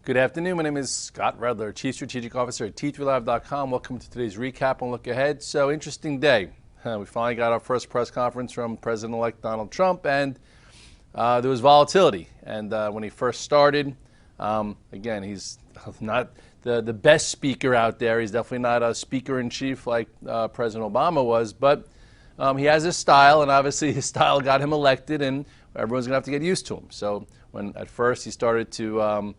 Good afternoon. My name is Scott Redler, Chief Strategic Officer at T3Live.com. Welcome to today's recap and look ahead. So, interesting day. We finally got our first press conference from President-elect Donald Trump, and there was volatility. And when he first started, again, he's not the best speaker out there. He's definitely not a speaker-in-chief like President Obama was, but he has his style, and obviously his style got him elected, and everyone's going to have to get used to him. So when at first he started to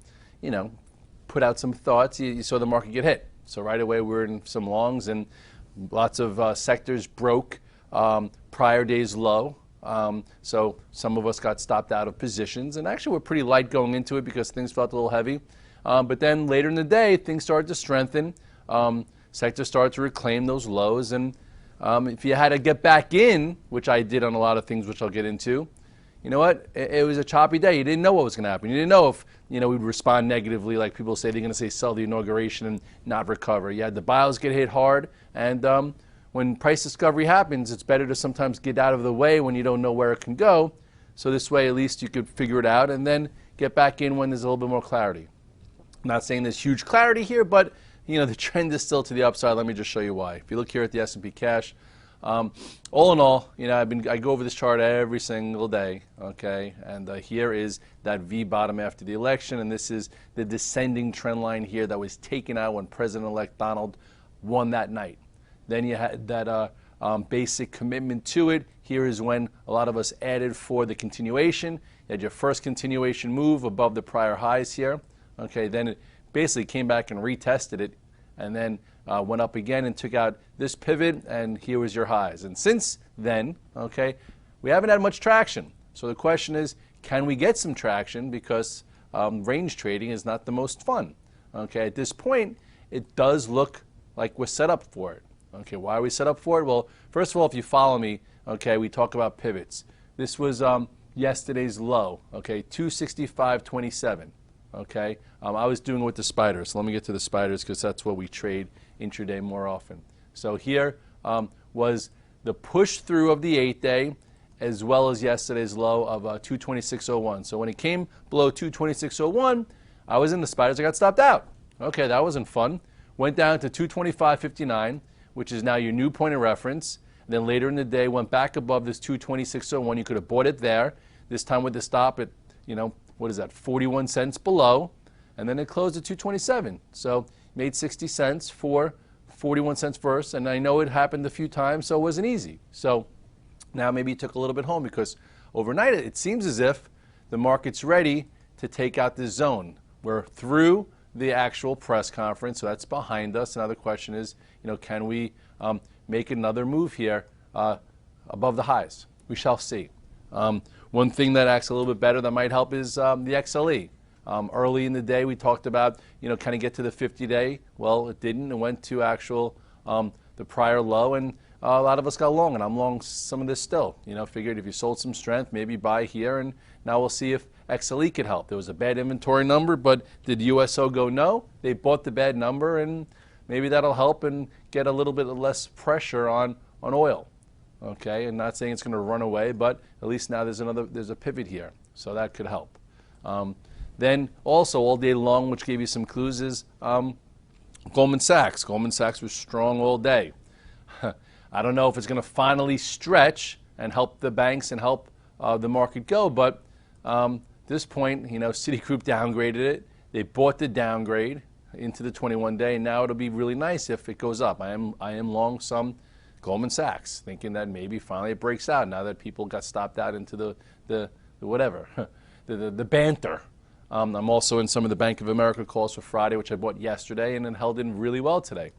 put out some thoughts, you saw the market get hit. So right away we're in some longs, and lots of sectors broke prior day's low. So some of us got stopped out of positions, and actually we're pretty light going into it because things felt a little heavy. But then later in the day, things started to strengthen. Sectors started to reclaim those lows, and if you had to get back in, which I did on a lot of things, which I'll get into, you know what? It was a choppy day. You didn't know what was going to happen. You didn't know if we'd respond negatively, like people say they're going to say sell the inauguration and not recover. You had the bios get hit hard, and when price discovery happens, it's better to sometimes get out of the way when you don't know where it can go. So this way, at least you could figure it out and then get back in when there's a little bit more clarity. I'm not saying there's huge clarity here, but the trend is still to the upside. Let me just show you why. If you look here at the S&P cash, all in all, I go over this chart every single day, okay? And here is that V bottom after the election, and this is the descending trend line here that was taken out when President-elect Donald won that night. Then you had that basic commitment to it. Here is when a lot of us added for the continuation. You had your first continuation move above the prior highs here, okay? Then it basically came back and retested it, and then went up again and took out this pivot, and here was your highs. And since then, okay, we haven't had much traction. So the question is, can we get some traction? Because range trading is not the most fun. Okay, at this point, it does look like we're set up for it. Okay, why are we set up for it? Well, first of all, if you follow me, okay, we talk about pivots. This was yesterday's low, okay, 265.27. Okay, I was doing it with the spiders. So let me get to the spiders because that's what we trade intraday more often. So here was the push through of the 8-day as well as yesterday's low of 226.01. So when it came below 226.01, I was in the spiders. I got stopped out. Okay, that wasn't fun. Went down to 225.59, which is now your new point of reference. And then later in the day, went back above this 226.01. You could have bought it there. This time with the stop at, what is that, 41 cents below, and then it closed at 227. So made 60 cents for 41 cents first, and I know it happened a few times, so it wasn't easy. So now maybe it took a little bit home because overnight it seems as if the market's ready to take out this zone. We're through the actual press conference, so that's behind us. Now the question is, can we make another move here above the highs? We shall see. One thing that acts a little bit better that might help is the XLE. Early in the day, we talked about, can it get to the 50-day? Well, it didn't. It went to actual the prior low, and a lot of us got long, and I'm long some of this still. Figured if you sold some strength, maybe buy here, and now we'll see if XLE could help. There was a bad inventory number, but did USO go no? They bought the bad number, and maybe that'll help and get a little bit less pressure on oil. Okay, and not saying it's going to run away, but at least now there's a pivot here, so that could help. Then also all day long, which gave you some clues, is Goldman Sachs. Goldman Sachs was strong all day. I don't know if it's going to finally stretch and help the banks and help the market go, but at this point, Citigroup downgraded it. They bought the downgrade into the 21-day, and now it'll be really nice if it goes up. I am long some Goldman Sachs, thinking that maybe finally it breaks out now that people got stopped out into the whatever, the banter. I'm also in some of the Bank of America calls for Friday, which I bought yesterday, and it held in really well today.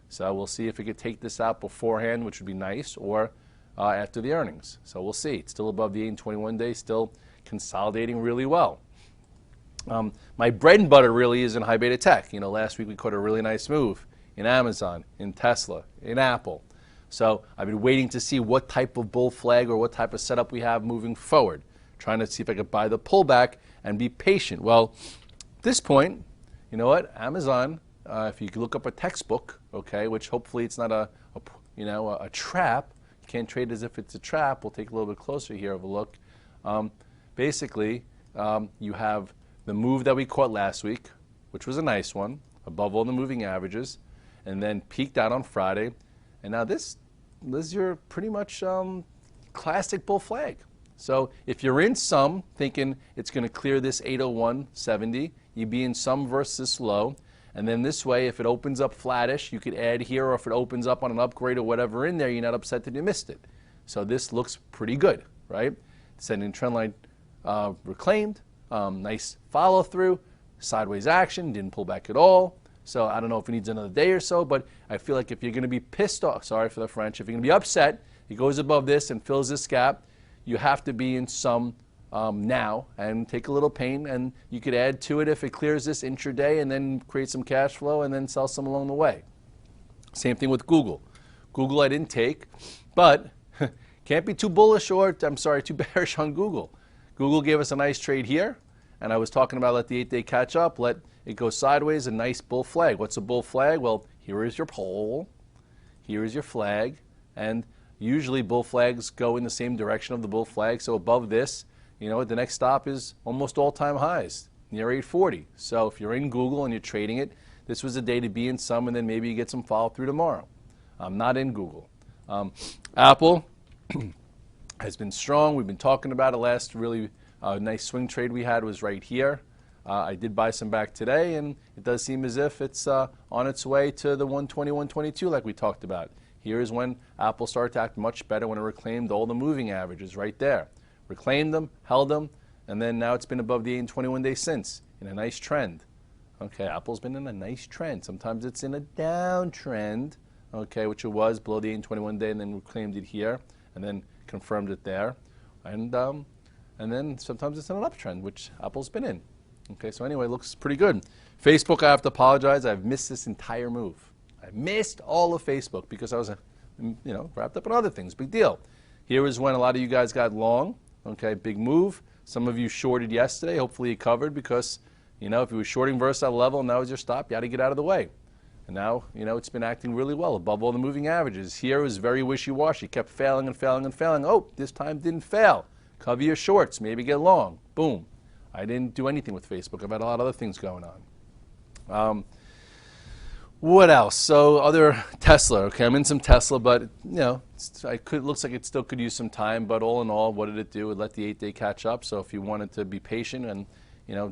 So we'll see if we could take this out beforehand, which would be nice, or after the earnings. So we'll see. It's still above the 8 and 21 days, still consolidating really well. My bread and butter really is in high beta tech. Last week we caught a really nice move in Amazon, in Tesla, in Apple. So I've been waiting to see what type of bull flag or what type of setup we have moving forward, trying to see if I could buy the pullback and be patient. Well, at this point, you know what? Amazon, if you look up a textbook, okay, which hopefully it's not a trap. You can't trade as if it's a trap. We'll take a little bit closer here of a look. Basically, you have the move that we caught last week, which was a nice one, above all the moving averages, and then peaked out on Friday. And now this is your pretty much classic bull flag. So if you're in some thinking it's going to clear this 801.70, you'd be in some versus this low. And then this way, if it opens up flattish, you could add here, or if it opens up on an upgrade or whatever in there, you're not upset that you missed it. So this looks pretty good, right? Descending trend line reclaimed, nice follow through, sideways action, didn't pull back at all. So I don't know if it needs another day or so, but I feel like if you're going to be pissed off, sorry for the French, if you're going to be upset, it goes above this and fills this gap, you have to be in some now and take a little pain, and you could add to it if it clears this intraday and then create some cash flow and then sell some along the way. Same thing with Google. Google I didn't take, but can't be too bullish or, I'm sorry, too bearish on Google. Google gave us a nice trade here, and I was talking about let the 8-day catch up, let it go sideways, a nice bull flag. What's a bull flag? Well, here is your pole, here is your flag, and usually bull flags go in the same direction of the bull flag, so above this, you know, the next stop is almost all-time highs, near 840. So if you're in Google and you're trading it, this was a day to be in some, and then maybe you get some follow-through tomorrow. I'm not in Google. Apple has been strong. We've been talking about it. Last really nice swing trade we had was right here. I did buy some back today, and it does seem as if it's on its way to the 120, 122 like we talked about. Here's when Apple started to act much better when it reclaimed all the moving averages right there. Reclaimed them, held them, and then now it's been above the 8 and 21 days since in a nice trend. Okay, Apple's been in a nice trend. Sometimes it's in a downtrend, okay, which it was below the 8 and 21 day, and then reclaimed it here, and then confirmed it there. And then sometimes it's in an uptrend, which Apple's been in. Okay, so anyway, it looks pretty good. Facebook, I have to apologize. I've missed this entire move. I missed all of Facebook because I was, wrapped up in other things. Big deal. Here is when a lot of you guys got long. Okay, big move. Some of you shorted yesterday. Hopefully you covered because, if you were shorting versus that level and that was your stop, you had to get out of the way. And now, it's been acting really well above all the moving averages. Here it was very wishy-washy. Kept failing and failing and failing. Oh, this time didn't fail. Cover your shorts. Maybe get long. Boom. I didn't do anything with Facebook. I've had a lot of other things going on. What else? So other Tesla. Okay, I'm in some Tesla, but looks like it still could use some time. But all in all, what did it do? It let the 8-day catch up. So if you wanted to be patient, and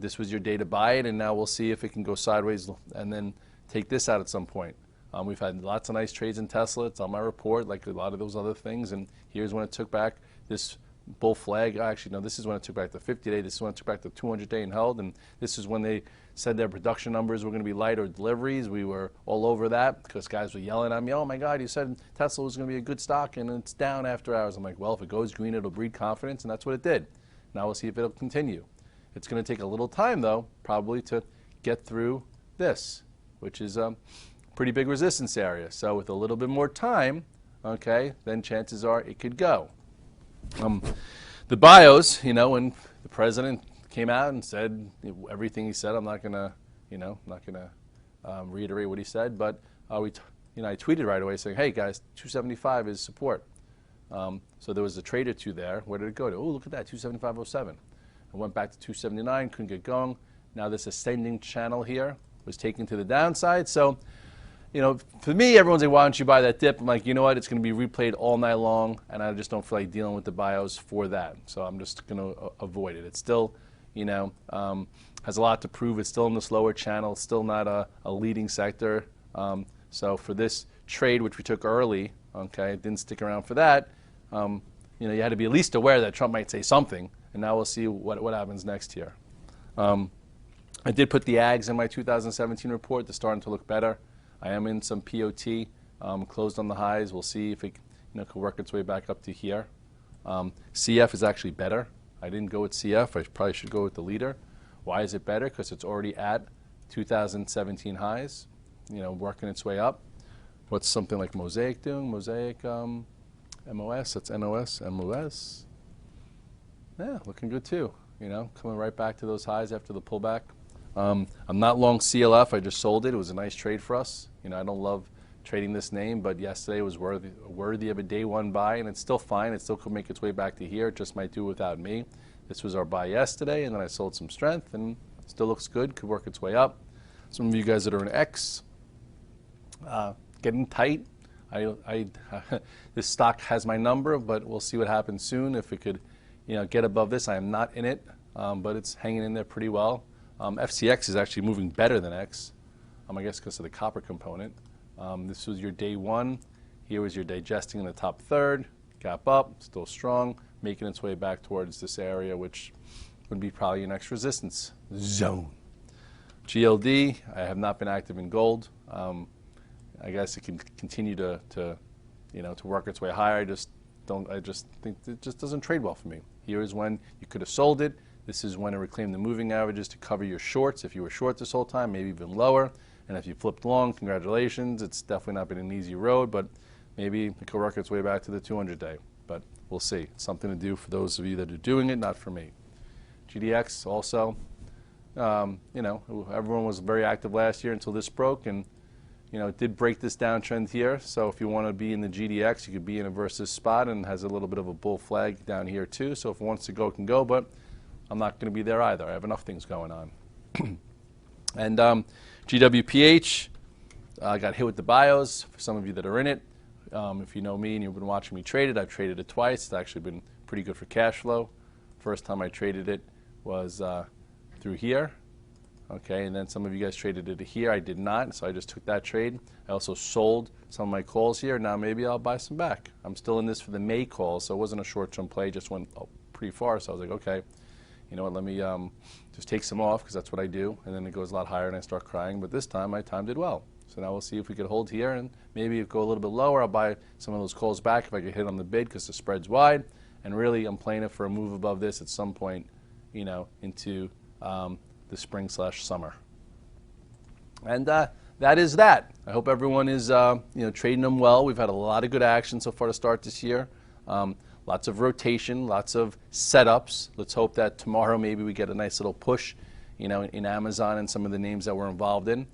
this was your day to buy it, and now we'll see if it can go sideways and then take this out at some point. We've had lots of nice trades in Tesla. It's on my report, like a lot of those other things. And here's when it took back this bull flag. Actually, no, this is when it took back the 50-day. This is when it took back the 200-day and held. And this is when they said their production numbers were going to be light or deliveries. We were all over that because guys were yelling at me, oh my God, you said Tesla was going to be a good stock and it's down after hours. I'm like, well, if it goes green, it'll breed confidence, and that's what it did. Now we'll see if it'll continue. It's going to take a little time, though, probably to get through this, which is a pretty big resistance area. So with a little bit more time, okay, then chances are it could go. The bios, when the president came out and said everything he said, I'm not gonna reiterate what he said, but I tweeted right away saying, hey guys, 275 is support. So there was a trade or two there. Where did it go to? Oh, look at that, 275.07. I went back to 279, couldn't get going. Now this ascending channel here was taken to the downside. So, for me, everyone's like, why don't you buy that dip? I'm like, you know what? It's going to be replayed all night long, and I just don't feel like dealing with the bios for that. So I'm just going to avoid it. It's still, has a lot to prove. It's still in the slower channel. It's still not a leading sector. So for this trade, which we took early, okay, it didn't stick around for that. You had to be at least aware that Trump might say something, and now we'll see what happens next here. I did put the ags in my 2017 report. They're starting to look better. I am in some POT, closed on the highs. We'll see if it could work its way back up to here. CF is actually better. I didn't go with CF. I probably should go with the leader. Why is it better? Because it's already at 2017 highs, working its way up. What's something like Mosaic doing? Mosaic MOS, that's NOS, MOS. Yeah, looking good too. Coming right back to those highs after the pullback. I'm not long CLF. I just sold it. It was a nice trade for us. I don't love trading this name, but yesterday was worthy of a day one buy, and it's still fine. It still could make its way back to here. It just might do without me. This was our buy yesterday, and then I sold some strength, and still looks good. Could work its way up. Some of you guys that are in X, getting tight. This stock has my number, but we'll see what happens soon. If it could, get above this, I am not in it, but it's hanging in there pretty well. FCX is actually moving better than X, I guess because of the copper component. This was your day one. Here was your digesting in the top third. Gap up, still strong, making its way back towards this area, which would be probably your next resistance zone. GLD, I have not been active in gold. I guess it can continue to work its way higher. I just think it just doesn't trade well for me. Here is when you could have sold it. This is when it reclaimed the moving averages to cover your shorts. If you were short this whole time, maybe even lower. And if you flipped long, congratulations. It's definitely not been an easy road, but maybe it could work its way back to the 200-day. But we'll see. It's something to do for those of you that are doing it, not for me. GDX also, everyone was very active last year until this broke, and it did break this downtrend here. So if you want to be in the GDX, you could be in a versus spot, and has a little bit of a bull flag down here too. So if it wants to go, it can go, but I'm not going to be there either. I have enough things going on. And GWPH, I got hit with the bios. For some of you that are in it, if you know me and you've been watching me trade it, I've traded it twice. It's actually been pretty good for cash flow. First time I traded it was through here. Okay, and then some of you guys traded it here. I did not, so I just took that trade. I also sold some of my calls here. Now maybe I'll buy some back. I'm still in this for the May call, so it wasn't a short-term play. Just went pretty far, so I was like, okay, you know what, let me just take some off, because that's what I do, and then it goes a lot higher and I start crying. But this time I timed it well. So now we'll see if we could hold here, and maybe go a little bit lower. I'll buy some of those calls back if I could hit on the bid, because the spread's wide. And really, I'm playing it for a move above this at some point, into the spring/summer. And that is that. I hope everyone is trading them well. We've had a lot of good action so far to start this year. Lots of rotation, lots of setups. Let's hope that tomorrow maybe we get a nice little push, in Amazon and some of the names that we're involved in.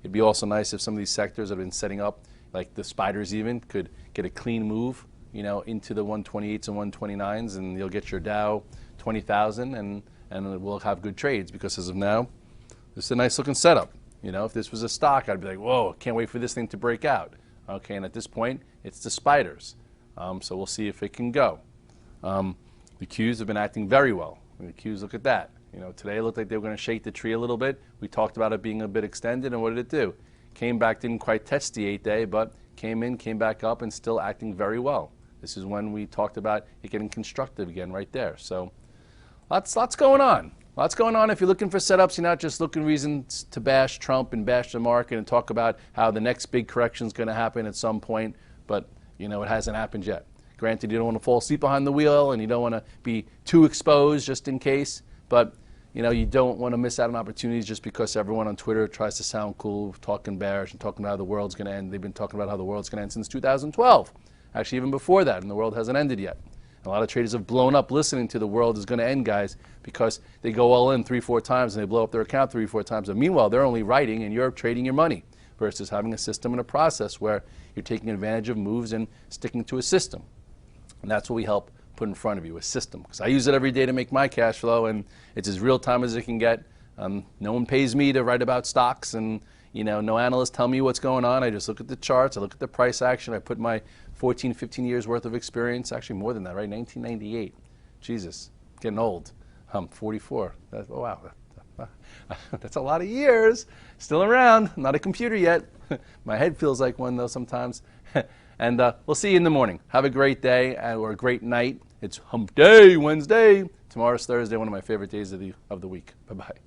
It'd be also nice if some of these sectors that have been setting up, like the spiders even, could get a clean move, into the 128s and 129s, and you'll get your Dow 20,000, and we'll have good trades, because as of now, this is a nice looking setup. If this was a stock, I'd be like, whoa, can't wait for this thing to break out. Okay, and at this point, it's the spiders. So we'll see if it can go. The Qs have been acting very well. The Qs, look at that. Today it looked like they were going to shake the tree a little bit. We talked about it being a bit extended, and what did it do? Came back, didn't quite test the 8-day, but came back up, and still acting very well. This is when we talked about it getting constructive again right there. So lots going on. Lots going on. If you're looking for setups, you're not just looking reasons to bash Trump and bash the market and talk about how the next big correction is going to happen at some point, but it hasn't happened yet. Granted, you don't want to fall asleep behind the wheel, and you don't want to be too exposed just in case, but you don't want to miss out on opportunities just because everyone on Twitter tries to sound cool, talking bearish and talking about how the world's going to end. They've been talking about how the world's going to end since 2012. Actually, even before that, and the world hasn't ended yet. A lot of traders have blown up listening to the world is going to end, guys, because they go all in 3-4 times and they blow up their account 3-4 times. And meanwhile, they're only writing and you're trading your money, versus having a system and a process where you're taking advantage of moves and sticking to a system. And that's what we help put in front of you, a system. Because I use it every day to make my cash flow, and it's as real time as it can get. No one pays me to write about stocks, and no analysts tell me what's going on. I just look at the charts, I look at the price action, I put my 14, 15 years worth of experience, actually more than that, right? 1998. Jesus, getting old. I'm 44. Oh, wow. That's a lot of years. Still around. Not a computer yet. My head feels like one, though, sometimes. And we'll see you in the morning. Have a great day or a great night. It's Hump Day, Wednesday. Tomorrow's Thursday, one of my favorite days of the week. Bye-bye.